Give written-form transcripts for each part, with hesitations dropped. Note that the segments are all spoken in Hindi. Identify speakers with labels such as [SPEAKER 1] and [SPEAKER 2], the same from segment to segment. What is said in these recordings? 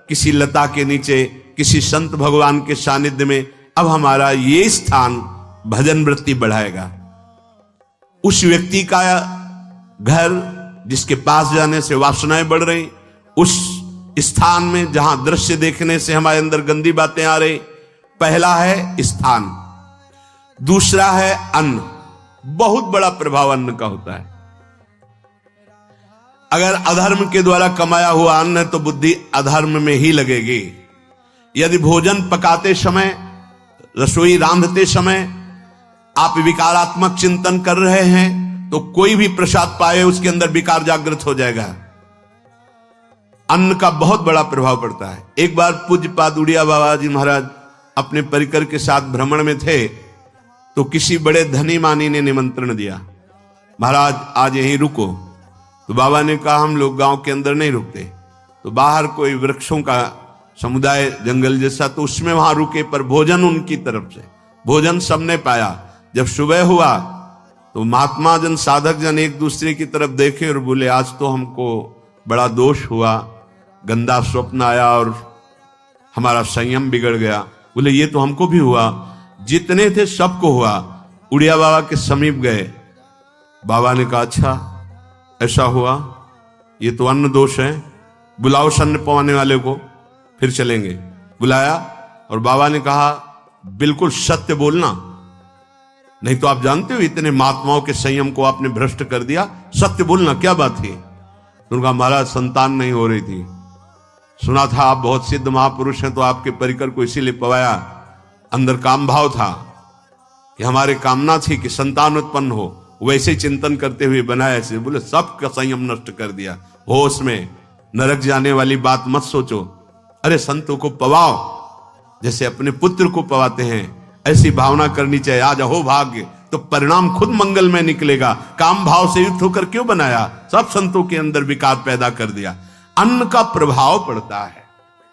[SPEAKER 1] किसी लता के नीचे, किसी संत भगवान के सानिध्य में, अब हमारा ये स्थान भजन वृत्ति बढ़ाएगा। उस व्यक्ति का घर जिसके पास जाने से वासनाएं बढ़ रही, उस स्थान में जहां दृश्य देखने से हमारे अंदर गंदी बातें आ रही, पहला है स्थान, दूसरा है अन्न। बहुत बड़ा प्रभाव अन्न का होता है। अगर अधर्म के द्वारा कमाया हुआ अन्न है तो बुद्धि अधर्म में ही लगेगी। यदि भोजन पकाते समय, रसोई रांधते समय आप विकारात्मक चिंतन कर रहे हैं तो कोई भी प्रसाद पाए उसके अंदर विकार जागृत हो जाएगा। अन्न का बहुत बड़ा प्रभाव पड़ता है। एक बार पूज्यपाद उड़िया बाबा जी महाराज अपने परिकर के साथ भ्रमण में थे तो किसी बड़े धनी मानी ने निमंत्रण दिया, महाराज आज यहीं रुको। तो बाबा ने कहा हम लोग गांव के अंदर नहीं रुकते, तो बाहर कोई वृक्षों का समुदाय, जंगल जैसा, तो उसमें वहां रुके, पर भोजन उनकी तरफ से, भोजन सबने पाया। जब सुबह हुआ तो महात्मा जन, साधक जन एक दूसरे की तरफ देखे और बोले आज तो हमको बड़ा दोष हुआ, गंदा स्वप्न आया और हमारा संयम बिगड़ गया। बोले ये तो हमको भी हुआ, जितने थे सबको हुआ। उड़िया बाबा के समीप गए, बाबा ने कहा अच्छा ऐसा हुआ, ये तो अन्न दोष है, बुलाओ सन्न पवाने वाले को, फिर चलेंगे। बुलाया और बाबा ने कहा बिल्कुल सत्य बोलना, नहीं तो आप जानते हो इतने महात्माओं के संयम को आपने भ्रष्ट कर दिया, सत्य बोलना क्या बात थी। उनका महाराज संतान नहीं हो रही थी, सुना था आप बहुत सिद्ध महापुरुष हैं तो आपके परिकर को इसीलिए पवाया, अंदर काम भाव था कि हमारे कामना थी कि संतान उत्पन्न हो, वैसे चिंतन करते हुए बनाया ऐसे। बोले सबका संयम नष्ट कर दिया, होश में, नरक जाने वाली बात मत सोचो। अरे संतों को पवाओ जैसे अपने पुत्र को पवाते हैं, ऐसी भावना करनी चाहिए। आज हो भाग्य तो परिणाम खुद मंगल में निकलेगा। काम भाव से युक्त होकर क्यों बनाया, सब संतों के अंदर विकार पैदा कर दिया। अन्न का प्रभाव पड़ता है,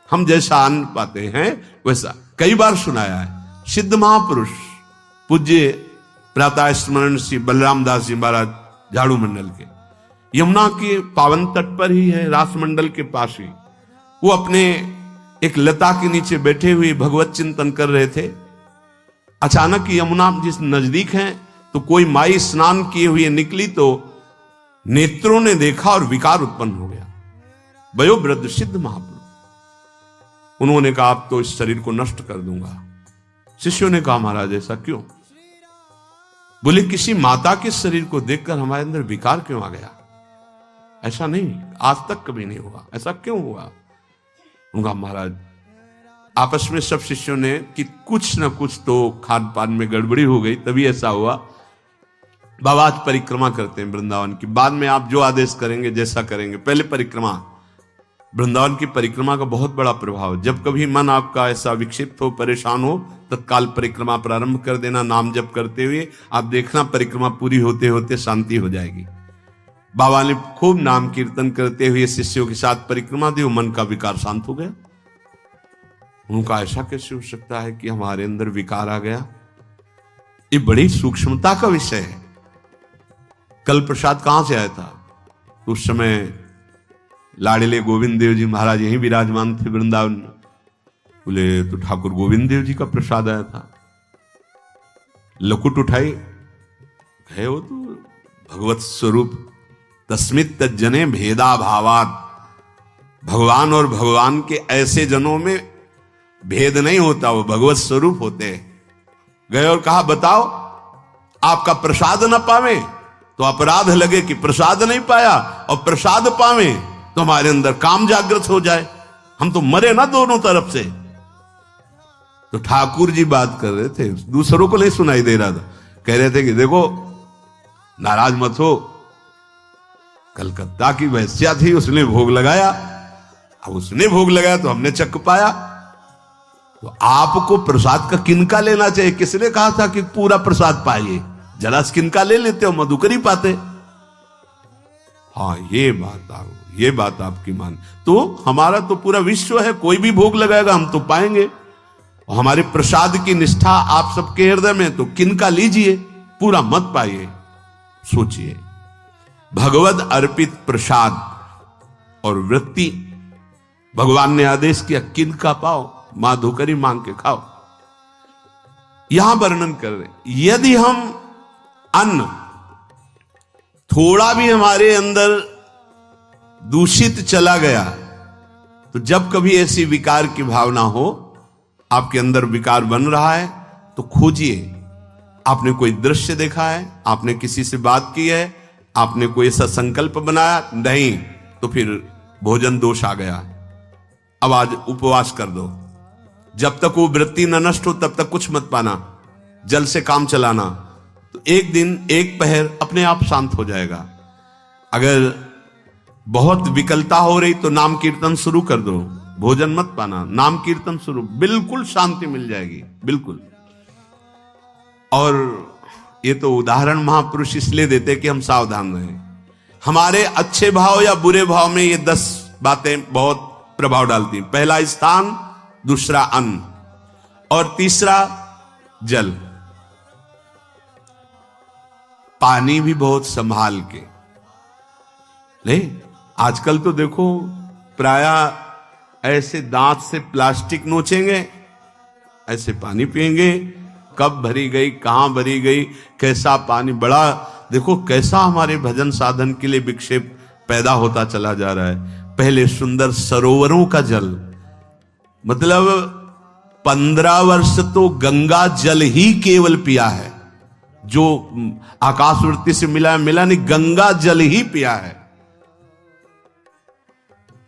[SPEAKER 1] हम जैसा अन्न पाते हैं वैसा। कई बार सुनाया है, सिद्ध महापुरुष पूज्य प्रातः स्मरण श्री बलराम दास जी महाराज झाड़ू मंडल के, यमुना के पावन तट पर ही है, रास मंडल के पास ही, वो अपने एक लता के नीचे बैठे हुए भगवत चिंतन कर रहे थे। अचानक यमुना जिस नजदीक है तो कोई माई स्नान किए हुए निकली तो नेत्रों ने देखा और विकार उत्पन्न हो गया। वयोवृद्ध सिद्ध महापुरुष, उन्होंने कहा आप तो इस शरीर को नष्ट कर दूंगा। शिष्यों ने कहा महाराज ऐसा क्यों? बोले किसी माता के शरीर को देखकर हमारे अंदर विकार क्यों आ गया? ऐसा नहीं, आज तक कभी नहीं हुआ, ऐसा क्यों हुआ? उनका महाराज आपस में सब शिष्यों ने कि कुछ न कुछ तो खान पान में गड़बड़ी हो गई तभी ऐसा हुआ। बाबा आज परिक्रमा करते हैं वृंदावन की, बाद में आप जो आदेश करेंगे जैसा करेंगे, पहले परिक्रमा। वृंदावन की परिक्रमा का बहुत बड़ा प्रभाव, जब कभी मन आपका ऐसा विक्षिप्त हो, परेशान हो, तत्काल परिक्रमा प्रारंभ कर देना, नाम जप करते हुए। आप देखना परिक्रमा पूरी होते होते शांति हो जाएगी। बाबा ने खूब नाम कीर्तन करते हुए शिष्यों के साथ परिक्रमा दी, मन का विकार शांत हो गया। उनका ऐसा कैसे हो सकता है कि हमारे अंदर विकार आ गया? ये बड़ी सूक्ष्मता का विषय है। कल प्रसाद कहां से आया था? उस समय लाड़िले गोविंद देव जी महाराज यहीं विराजमान थे वृंदावन में। बोले तो ठाकुर गोविंद देव जी का प्रसाद आया था। लकुट उठाई, है वो तो भगवत स्वरूप, तस्मित तज्जने भेदा भावात। भगवान और भगवान के ऐसे जनों में भेद नहीं होता, वो भगवत स्वरूप होते हैं। गए और कहा बताओ आपका प्रसाद न पावे तो अपराध लगे कि प्रसाद नहीं पाया, और प्रसाद पावे तो हमारे अंदर काम जागृत हो जाए, हम तो मरे ना दोनों तरफ से। तो ठाकुर जी बात कर रहे थे, दूसरों को नहीं सुनाई दे रहा था। कह रहे थे कि देखो नाराज मत हो, कलकत्ता की वैश्या थी, उसने भोग लगाया, अब उसने भोग लगाया तो हमने चख पाया। तो आपको प्रसाद का किनका लेना चाहिए? किसने कहा था कि पूरा प्रसाद पाइए? जरा किनका ले लेते हो, मधुकरी पाते। हाँ ये बात आपकी मान। तो हमारा तो पूरा विश्व है, कोई भी भोग लगाएगा हम तो पाएंगे। और हमारे प्रसाद की निष्ठा आप सबके हृदय में, तो किनका लीजिए, पूरा मत पाइए। सोचिए, भगवद अर्पित प्रसाद और वृत्ति भगवान ने आदेश किया किंद का पाओ, मां धोकरी मांग के खाओ। यहां वर्णन कर रहे यदि हम अन्न थोड़ा भी हमारे अंदर दूषित चला गया, तो जब कभी ऐसी विकार की भावना हो, आपके अंदर विकार बन रहा है, तो खोजिए। आपने कोई दृश्य देखा है, आपने किसी से बात की है, आपने कोई ऐसा संकल्प बनाया, नहीं, तो फिर भोजन दोष आ गया। अब आज उपवास कर दो, जब तक वो वृत्ति न नष्ट हो तब तक कुछ मत पाना, जल से काम चलाना, तो एक दिन एक पहर अपने आप शांत हो जाएगा। अगर बहुत विकलता हो रही तो नाम कीर्तन शुरू कर दो, भोजन मत पाना, नाम कीर्तन शुरू, बिल्कुल शांति मिल जाएगी, बिल्कुल। और ये तो उदाहरण महापुरुष इसलिए देते कि हम सावधान रहें। हमारे अच्छे भाव या बुरे भाव में ये 10 बातें बहुत प्रभाव डालती हैं। पहला स्थान, दूसरा अन्न, और तीसरा जल। पानी भी बहुत संभाल के ले। आजकल तो देखो प्रायः ऐसे दांत से प्लास्टिक नोचेंगे, ऐसे पानी पिएंगे, कब भरी गई, कहां भरी गई, कैसा पानी, बड़ा देखो कैसा हमारे भजन साधन के लिए विक्षेप पैदा होता चला जा रहा है। पहले सुंदर सरोवरों का जल, मतलब 15 वर्ष तो गंगा जल ही केवल पिया है, जो आकाशवृत्ति से मिला नहीं, गंगा जल ही पिया है।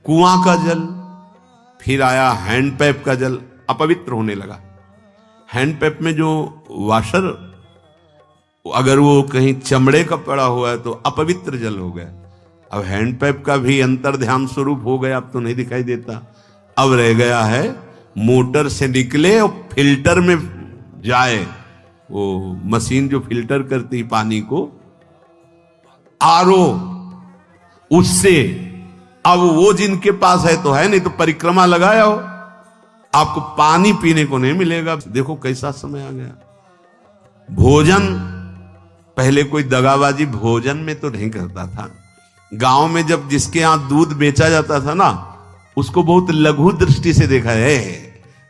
[SPEAKER 1] कुआं का जल, फिर आया हैंडपैप का जल, अपवित्र होने लगा। हैंडपैप में जो वाशर, अगर वो कहीं चमड़े का पड़ा हुआ है तो अपवित्र जल हो गया। अब हैंडपैप का भी अंतर ध्यान स्वरूप हो गया, अब तो नहीं दिखाई देता। अब रह गया है मोटर से निकले और फिल्टर में जाए, वो मशीन जो फिल्टर करती पानी को, आरओ, उससे। अब वो जिनके पास है तो है, नहीं तो परिक्रमा लगाया हो, आपको पानी पीने को नहीं मिलेगा। देखो कैसा समय आ गया। भोजन, पहले कोई दगाबाजी भोजन में तो नहीं करता था। गांव में जब जिसके यहां दूध बेचा जाता था ना, उसको बहुत लघु दृष्टि से देखा है,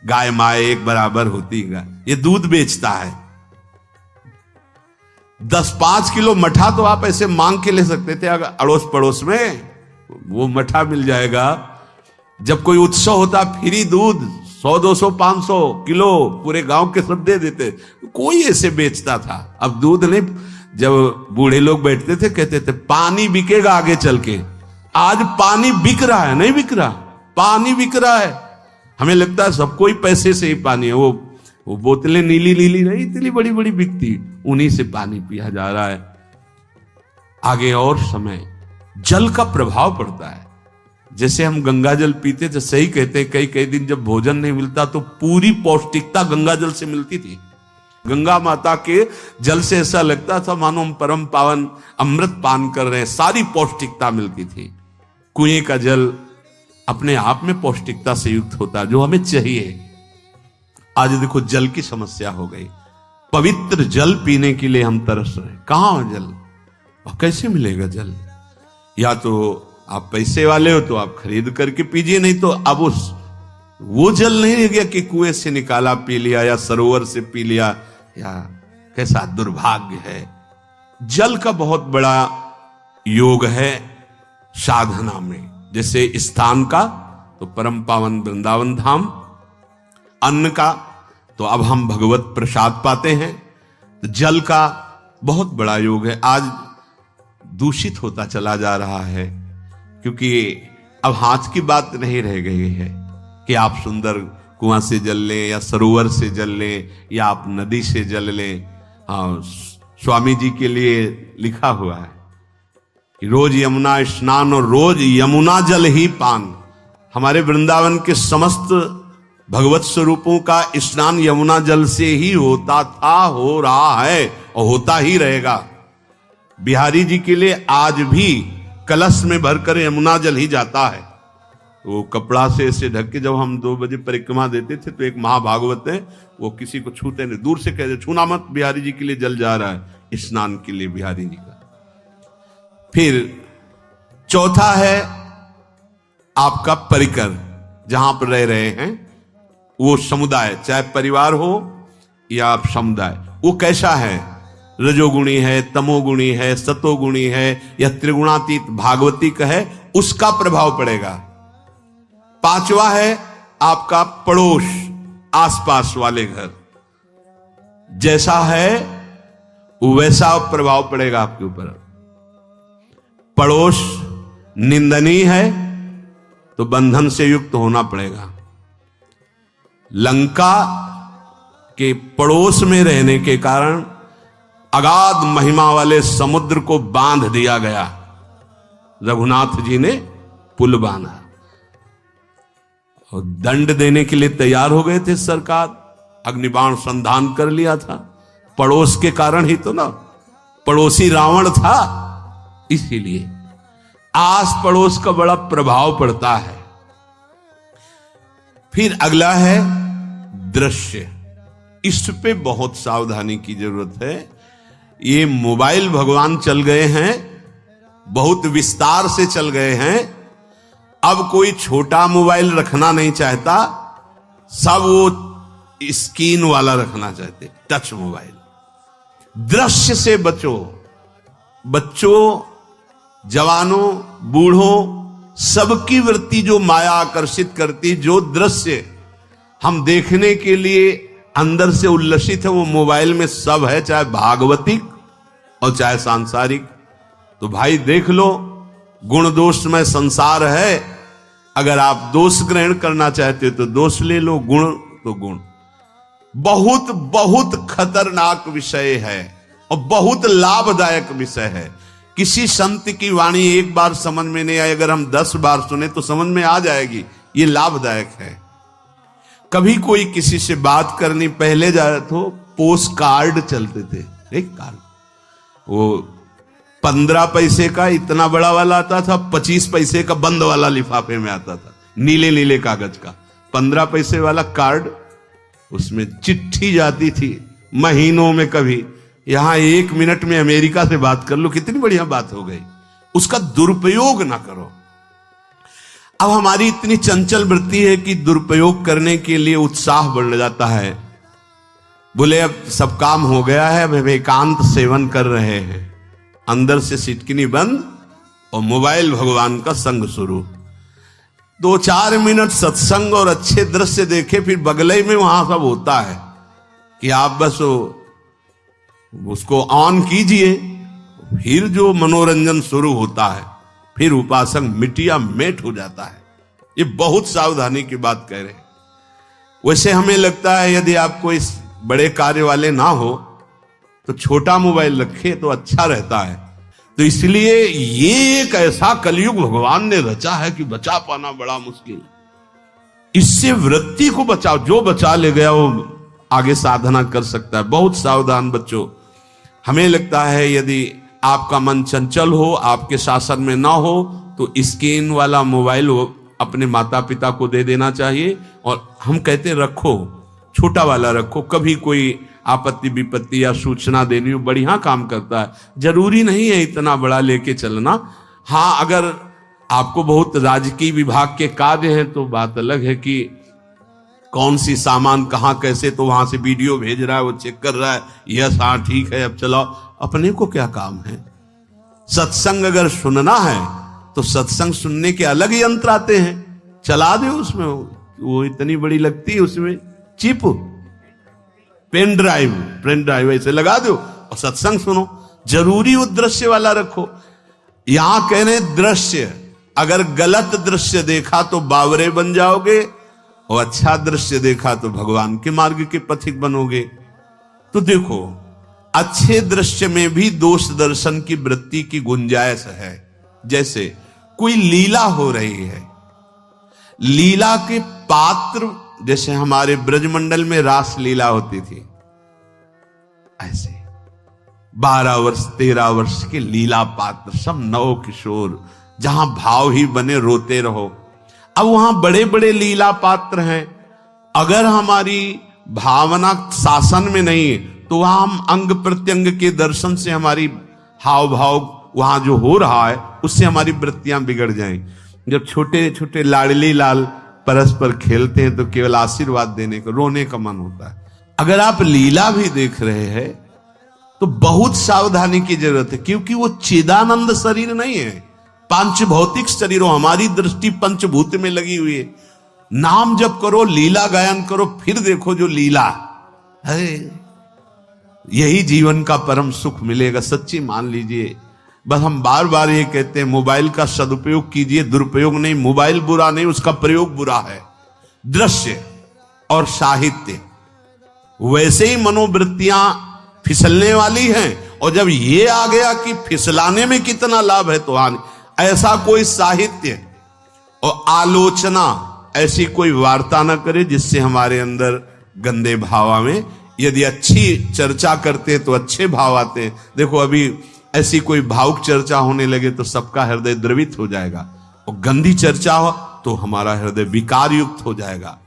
[SPEAKER 1] गाय माए एक बराबर होती है, ये दूध बेचता है। 10-5 किलो मठा तो आप ऐसे मांग के ले सकते थे, अगर अड़ोस पड़ोस में वो मठा मिल जाएगा। जब कोई उत्सव होता, फ्री दूध 100-200 500 किलो पूरे गांव के सब दे देते, कोई ऐसे बेचता था। अब दूध नहीं, जब बूढ़े लोग बैठते थे कहते थे पानी बिकेगा आगे चल के। आज पानी बिक रहा है, नहीं बिक रहा, पानी बिक रहा है। हमें लगता है सबको ही पैसे से ही पानी है, वो बोतलें नीली नीली नहीं, इतनी बड़ी बड़ी बिकती, उन्हीं से पानी पिया जा रहा है। आगे और समय जल का प्रभाव पड़ता है। जैसे हम गंगा जल पीते थे, सही कहते हैं, कई कई दिन जब भोजन नहीं मिलता तो पूरी पौष्टिकता गंगा जल से मिलती थी। गंगा माता के जल से ऐसा लगता था मानो हम परम पावन अमृत पान कर रहे हैं, सारी पौष्टिकता मिलती थी। कुएं का जल अपने आप में पौष्टिकता से युक्त होता, जो हमें चाहिए। आज देखो जल की समस्या हो गई। पवित्र जल पीने के लिए हम तरस रहे हैं, कहां हो जल और कैसे मिलेगा जल? या तो आप पैसे वाले हो तो आप खरीद करके पीजिए, नहीं तो अब वो जल नहीं रह गया कि कुएं से निकाला पी लिया या सरोवर से पी लिया, या कैसा दुर्भाग्य है। जल का बहुत बड़ा योग है साधना में। जैसे स्थान का तो परम पावन वृंदावन धाम, अन्न का तो अब हम भगवत प्रसाद पाते हैं, तो जल का बहुत बड़ा योग है। आज दूषित होता चला जा रहा है, क्योंकि अब हाथ की बात नहीं रह गई है कि आप सुंदर कुआं से जल लें या सरोवर से जल लें या आप नदी से जल लें। हाँ, स्वामी जी के लिए लिखा हुआ है कि रोज यमुना स्नान और रोज यमुना जल ही पान। हमारे वृंदावन के समस्त भगवत स्वरूपों का स्नान यमुना जल से ही होता था, हो रहा है और होता ही रहेगा। बिहारी जी के लिए आज भी कलश में भरकर यमुना जल ही जाता है। वो कपड़ा से ऐसे ढक के जब हम 2 बजे परिक्रमा देते थे तो एक महाभागवत है, वो किसी को छूते नहीं, दूर से कहते छूना मत, बिहारी जी के लिए जल जा रहा है स्नान के लिए बिहारी जी का। फिर चौथा है आपका परिकर। जहां पर रह रहे हैं वो समुदाय, चाहे परिवार हो या समुदाय, वो कैसा है, रजोगुणी है, तमोगुणी है, सतोगुणी है या त्रिगुणातीत भागवतिक है, उसका प्रभाव पड़ेगा। पांचवा है आपका पड़ोस, आसपास वाले घर, जैसा है वैसा प्रभाव पड़ेगा आपके ऊपर। पड़ोस निंदनीय है तो बंधन से युक्त होना पड़ेगा। लंका के पड़ोस में रहने के कारण अगाध महिमा वाले समुद्र को बांध दिया गया। रघुनाथ जी ने पुल बांधा और दंड देने के लिए तैयार हो गए थे सरकार, अग्निबाण संधान कर लिया था, पड़ोस के कारण ही तो ना, पड़ोसी रावण था। इसीलिए आस पड़ोस का बड़ा प्रभाव पड़ता है। फिर अगला है दृश्य, इस पे बहुत सावधानी की जरूरत है। ये मोबाइल भगवान चल गए हैं, बहुत विस्तार से चल गए हैं। अब कोई छोटा मोबाइल रखना नहीं चाहता, सब वो स्क्रीन वाला रखना चाहते, टच मोबाइल। दृश्य से बचो, बच्चों, जवानों, बूढ़ों, सबकी वृत्ति जो माया आकर्षित करती, जो दृश्य हम देखने के लिए अंदर से उल्लसित है, वो मोबाइल में सब है, चाहे भागवतिक और चाहे सांसारिक। तो भाई देख लो, गुण दोष में संसार है। अगर आप दोष ग्रहण करना चाहते हो तो दोष ले लो, गुण तो गुण। बहुत बहुत खतरनाक विषय है और बहुत लाभदायक विषय है। किसी संत की वाणी एक बार समझ में नहीं आई, अगर हम 10 बार सुने तो समझ में आ जाएगी। ये लाभदायक है। कभी कोई किसी से बात करनी, पहले जाए तो पोस्ट कार्ड चलते थे, एक कार्ड, वो 15 पैसे का इतना बड़ा वाला आता था, 25 पैसे का बंद वाला लिफाफे में आता था, नीले नीले कागज का 15 पैसे वाला कार्ड। उसमें चिट्ठी जाती थी महीनों में। कभी यहां 1 मिनट में अमेरिका से बात कर लो, कितनी बढ़िया बात हो गई। उसका दुरुपयोग ना करो। अब हमारी इतनी चंचल वृत्ति है कि दुरुपयोग करने के लिए उत्साह बढ़ जाता है। बोले अब सब काम हो गया है, अब एकांत सेवन कर रहे हैं, अंदर से सिटकिनी बंद और मोबाइल भगवान का संग शुरू। 2-4 मिनट सत्संग और अच्छे दृश्य देखे, फिर बगले में वहां सब होता है कि आप बस उसको ऑन कीजिए, फिर जो मनोरंजन शुरू होता है, फिर उपासक मिटिया मेट हो जाता है। ये बहुत सावधानी की बात कह रहे हैं। वैसे हमें लगता है यदि आप कोई बड़े कार्य वाले ना हो तो छोटा मोबाइल रखे तो अच्छा रहता है। तो इसलिए ये एक ऐसा कलयुग भगवान ने रचा है कि बचा पाना बड़ा मुश्किल। इससे वृत्ति को बचाओ, जो बचा ले गया वो आगे साधना कर सकता है। बहुत सावधान बच्चों। हमें लगता है यदि आपका मन चंचल हो, आपके शासन में ना हो, तो स्क्रीन वाला मोबाइल अपने माता पिता को दे देना चाहिए। और हम कहते रखो, छोटा वाला रखो, कभी कोई आपत्ति विपत्ति या सूचना देनी हो, बढ़िया काम करता है। जरूरी नहीं है इतना बड़ा लेके चलना। हाँ, अगर आपको बहुत राजकीय विभाग के कार्य हैं तो बात अलग है कि कौन सी सामान कहां कैसे, तो वहां से वीडियो भेज रहा है, वो चेक कर रहा है, यस हाँ ठीक है अब चलाओ। अपने को क्या काम है? सत्संग अगर सुनना है तो सत्संग सुनने के अलग यंत्र आते हैं, चला दो उसमें, वो इतनी बड़ी लगती है, उसमें चिप, पेन ड्राइव ऐसे लगा दो और सत्संग सुनो। जरूरी वो दृश्य वाला रखो। यहां कह रहे दृश्य, अगर गलत दृश्य देखा तो बावरे बन जाओगे और अच्छा दृश्य देखा तो भगवान के मार्ग के पथिक बनोगे। तो देखो, अच्छे दृश्य में भी दोष दर्शन की वृत्ति की गुंजाइश है। जैसे कोई लीला हो रही है, लीला के पात्र, जैसे हमारे ब्रजमंडल में रास लीला होती थी, ऐसे 12 वर्ष 13 वर्ष के लीला पात्र, सब नव किशोर, जहां भाव ही बने रोते रहो। अब वहां बड़े बड़े लीला पात्र हैं, अगर हमारी भावना शासन में नहीं तो वहां हम अंग प्रत्यंग के दर्शन से हमारी हाव भाव वहां जो हो रहा है उससे हमारी वृत्तियां बिगड़ जाएं। जब छोटे छोटे लाडली लाल परस्पर खेलते हैं तो केवल आशीर्वाद देने का, रोने का मन होता है। अगर आप लीला भी देख रहे हैं तो बहुत सावधानी की जरूरत है, क्योंकि वो चिदानंद शरीर नहीं है, पांच भौतिक शरीर। हमारी दृष्टि पंचभूत में लगी हुई है। नाम जप करो, लीला गायन करो, फिर देखो जो लीला है, यही जीवन का परम सुख मिलेगा। सच्ची मान लीजिए। बस हम बार बार ये कहते हैं, मोबाइल का सदुपयोग कीजिए, दुरुपयोग नहीं। मोबाइल बुरा नहीं, उसका प्रयोग बुरा है। दृश्य और साहित्य वैसे ही मनोवृत्तियां फिसलने वाली हैं, और जब ये आ गया कि फिसलाने में कितना लाभ है तो हानि। ऐसा कोई साहित्य और आलोचना, ऐसी कोई वार्ता ना करे जिससे हमारे अंदर गंदे भाव आवे। यदि अच्छी चर्चा करते हैं तो अच्छे भाव आते हैं। देखो अभी ऐसी कोई भावुक चर्चा होने लगे तो सबका हृदय द्रवित हो जाएगा, और गंदी चर्चा हो तो हमारा हृदय विकार युक्त हो जाएगा।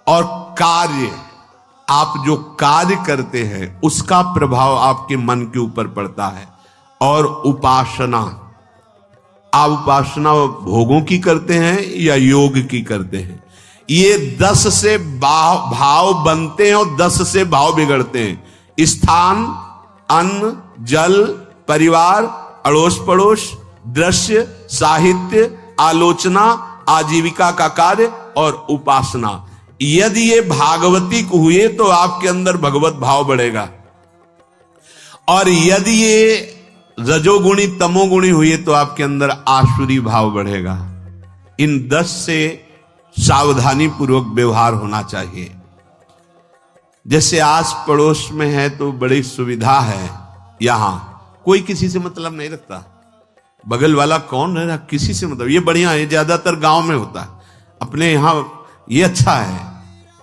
[SPEAKER 1] और कार्य, आप जो कार्य करते हैं उसका प्रभाव आपके मन के ऊपर पड़ता है। और उपासना, आप उपासना भोगों की करते हैं या योग की करते हैं? ये 10 से भाव बनते हैं और 10 से भाव बिगड़ते हैं। स्थान, अन्न, जल, परिवार, अड़ोस पड़ोस, दृश्य, साहित्य, आलोचना, आजीविका का कार्य और उपासना। यदि ये भागवतिक हुए तो आपके अंदर भगवत भाव बढ़ेगा, और यदि ये रजोगुणी तमोगुणी हुए तो आपके अंदर आसुरी भाव बढ़ेगा। इन 10 से सावधानी पूर्वक व्यवहार होना चाहिए। जैसे आस पड़ोस में है तो बड़ी सुविधा है, यहां कोई किसी से मतलब नहीं रखता। बगल वाला कौन रह रहा, किसी से मतलब, ये बढ़िया है। ज्यादातर गांव में होता है। अपने यहां ये अच्छा है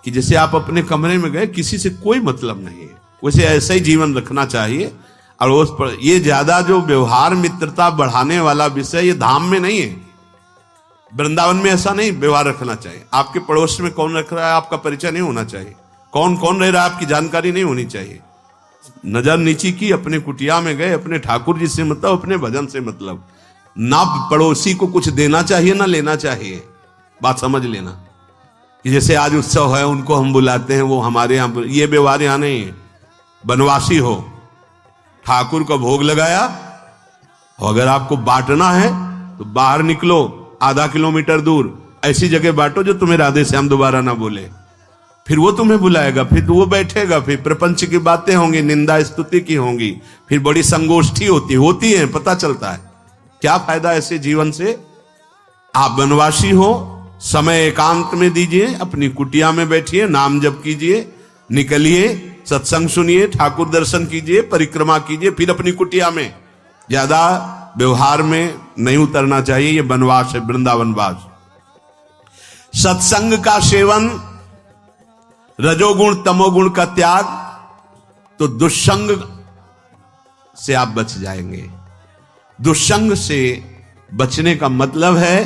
[SPEAKER 1] कि जैसे आप अपने कमरे में गए, किसी से कोई मतलब नहीं है। वैसे ऐसा ही जीवन रखना चाहिए। अड़ोस पर ये ज्यादा जो व्यवहार मित्रता बढ़ाने वाला विषय, ये धाम में नहीं है। वृंदावन में ऐसा नहीं व्यवहार रखना चाहिए। आपके पड़ोस में कौन रख रहा है आपका परिचय नहीं होना चाहिए। कौन कौन रह रहा है आपकी जानकारी नहीं होनी चाहिए। नजर नीची की, अपने कुटिया में गए, अपने ठाकुर जी से मतलब, अपने भजन से मतलब। ना पड़ोसी को कुछ देना चाहिए ना लेना चाहिए। बात समझ लेना कि जैसे आज उत्सव है, उनको हम बुलाते हैं, वो हमारे यहां, ये व्यवहार यहां नहीं है। बनवासी हो, ठाकुर का भोग लगाया, और अगर आपको बांटना है तो बाहर निकलो, आधा किलोमीटर दूर ऐसी जगह बांटो जो तुम्हें राधे श्याम दोबारा ना बोले। फिर वो तुम्हें बुलाएगा, फिर वो बैठेगा, फिर प्रपंच की बातें होंगी, निंदा स्तुति की होंगी, फिर बड़ी संगोष्ठी होती है, पता चलता है। क्या फायदा ऐसे जीवन से? आप वनवासी हो, समय एकांत में दीजिए, अपनी कुटिया में बैठिए, नाम जप कीजिए, निकलिए, सत्संग सुनिए, ठाकुर दर्शन कीजिए, परिक्रमा कीजिए, फिर अपनी कुटिया में। ज्यादा व्यवहार में नहीं उतरना चाहिए। ये वनवास है, वृंदावनवास। सत्संग का सेवन, रजोगुण तमोगुण का त्याग, तो दुष्संग से आप बच जाएंगे। दुष्संग से बचने का मतलब है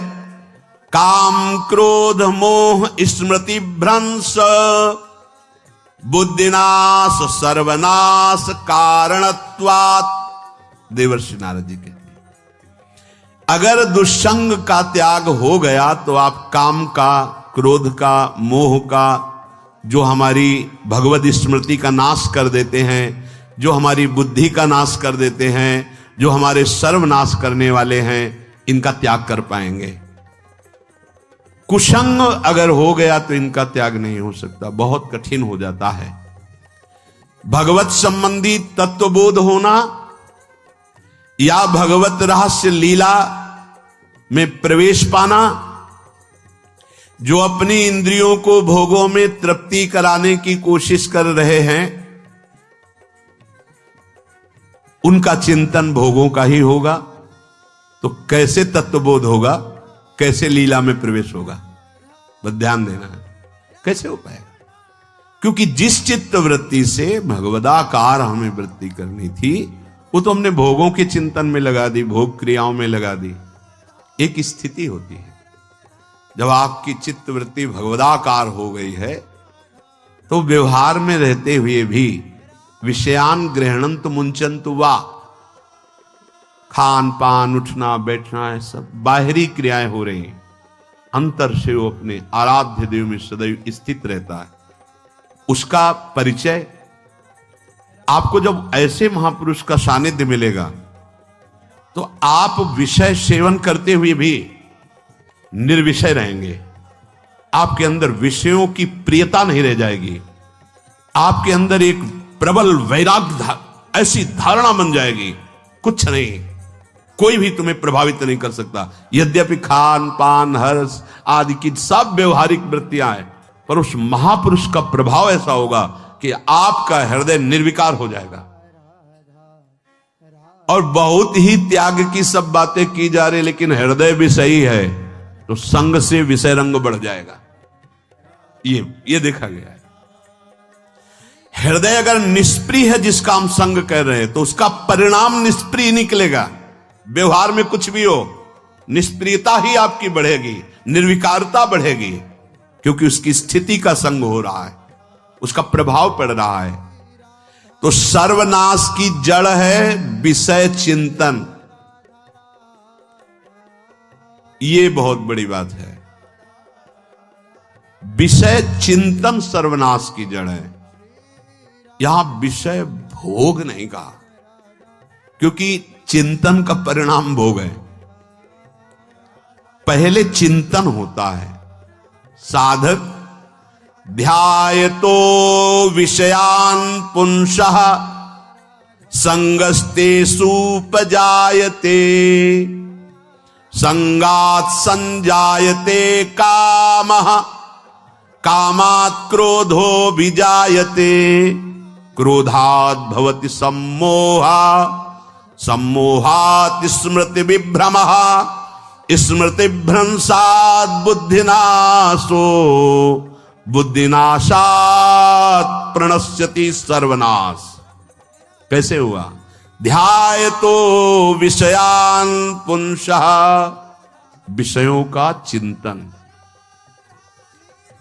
[SPEAKER 1] काम, क्रोध, मोह, स्मृति भ्रंश, बुद्धिनाश, सर्वनाश कारणत्वात्। देवर्षि नारद जी कहते हैं, अगर दुष्संग का त्याग हो गया तो आप काम का, क्रोध का, मोह का, जो हमारी भगवत स्मृति का नाश कर देते हैं, जो हमारी बुद्धि का नाश कर देते हैं, जो हमारे सर्वनाश करने वाले हैं, इनका त्याग कर पाएंगे। कुसंग अगर हो गया तो इनका त्याग नहीं हो सकता, बहुत कठिन हो जाता है। भगवत संबंधी तत्वबोध होना या भगवत रहस्य लीला में प्रवेश पाना, जो अपनी इंद्रियों को भोगों में तृप्ति कराने की कोशिश कर रहे हैं, उनका चिंतन भोगों का ही होगा। तो कैसे तत्वबोध होगा, कैसे लीला में प्रवेश होगा? बस ध्यान देना है, कैसे हो पाएगा? क्योंकि जिस चित्त वृत्ति से भगवदाकार हमें वृत्ति करनी थी, वो तो हमने भोगों के चिंतन में लगा दी, भोग क्रियाओं में लगा दी। एक स्थिति होती है जब आपकी चित्त वृत्ति भगवदाकार हो गई है, तो व्यवहार में रहते हुए भी विषयान ग्रहणंत मुंचंत वा, खान पान, उठना बैठना, है सब बाहरी क्रियाएं हो रही हैं, अंतर से वो अपने आराध्य देव में सदैव स्थित रहता है। उसका परिचय आपको जब ऐसे महापुरुष का सानिध्य मिलेगा तो आप विषय सेवन करते हुए भी निर्विषय रहेंगे। आपके अंदर विषयों की प्रियता नहीं रह जाएगी। आपके अंदर एक प्रबल वैराग्य ऐसी धारणा बन जाएगी, कुछ नहीं, कोई भी तुम्हें प्रभावित नहीं कर सकता। यद्यपि खान पान हर्ष आदि की सब व्यवहारिक वृत्तियां हैं, पर उस महापुरुष का प्रभाव ऐसा होगा कि आपका हृदय निर्विकार हो जाएगा। और बहुत ही त्याग की सब बातें की जा रही, लेकिन हृदय भी सही है तो संग से विषय रंग बढ़ जाएगा। ये देखा गया है। हृदय अगर निष्प्रिय है, जिसका हम संग कह रहे हैं, तो उसका परिणाम निष्प्रिय निकलेगा। व्यवहार में कुछ भी हो, निष्प्रियता ही आपकी बढ़ेगी, निर्विकारता बढ़ेगी, क्योंकि उसकी स्थिति का संग हो रहा है, उसका प्रभाव पड़ रहा है। तो सर्वनाश की जड़ है विषय चिंतन। ये बहुत बड़ी बात है। विषय चिंतन सर्वनाश की जड़ है। यहां विषय भोग नहीं कहा, क्योंकि चिंतन का परिणाम भोग है। पहले चिंतन होता है। साधक ध्यायतो विषयान पुंसः संगस्तेषु उपजायते संगात् संजायते कामः कामात् क्रोधो विजायते क्रोधात् भवति सम्मोहः सम्मोहात् स्मृति विभ्रमः स्मृति भ्रंशात् बुद्धिनाशो बुद्धिनाशात् प्रणश्यति सर्वनाश। कैसे हुआ? ध्यायतो विषयान पुंसः, विषयों का चिंतन।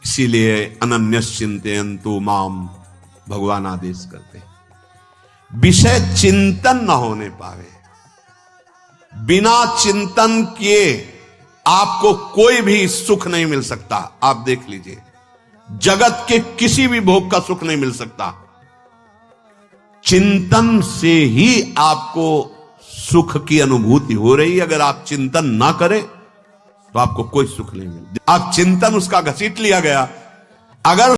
[SPEAKER 1] इसीलिए अनन्यश्चिन्तयन्तु माम भगवान आदेश करते हैं। विषय चिंतन न होने पावे, बिना चिंतन किए आपको कोई भी सुख नहीं मिल सकता। आप देख लीजिए, जगत के किसी भी भोग का सुख नहीं मिल सकता। चिंतन से ही आपको सुख की अनुभूति हो रही है। अगर आप चिंतन ना करें तो आपको कोई सुख नहीं मिलता। आप चिंतन उसका घसीट लिया गया। अगर